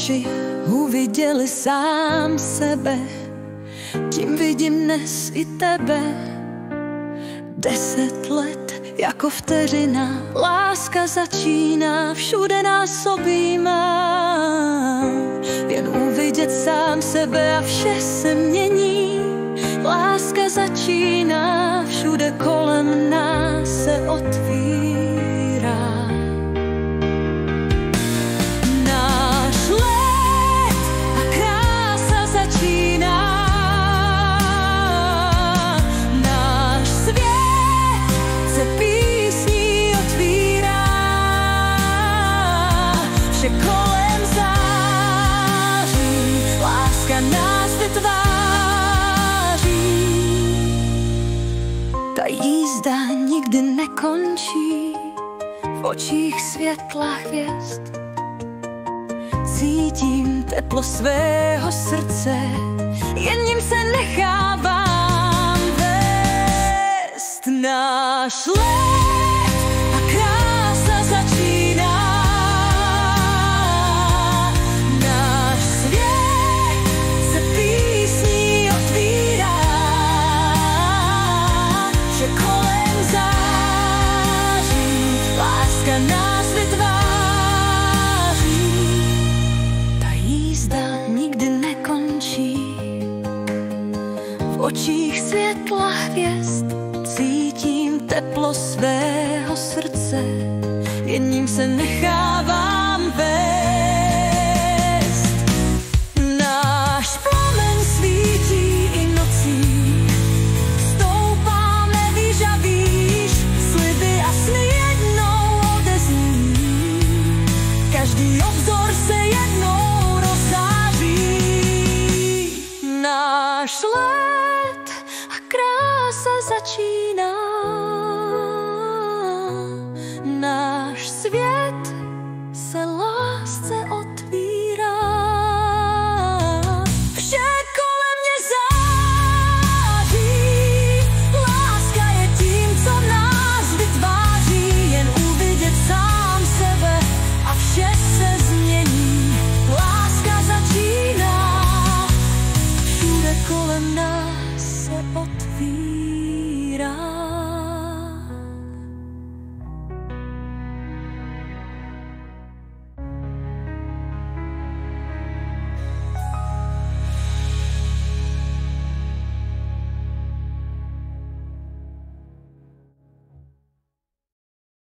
oči uviděli sám sebe, tím vidím dnes i tebe. 10 let jako vteřina, láska začíná, všude nás objímá. Jen uvidět sám sebe a vše se mění. Láska začíná, všude kolem nás se otvírá. Náš let a krása začíná. Náš svět se písní otvírá. Vše kolem září, láska nás vytváří. Ta jízda nikdy nekončí, v očích světla hvězd. Cítím teplo svého srdce, jen ním se nechávám vést. Náš let a krása začíná. Náš svět se písní otvírá. Že kolem září, láska nás vytváří. Ta jízda nikdy nekončí, v očích světla hvězd. Cítím teplo svého srdce, jen ním se nechávám vést. Náš plamen svítí i nocí, stoupáme výš a výš, sliby a sny jednou odezní. Každý obzor se jednou rozzáří. Náš let a krása začíná.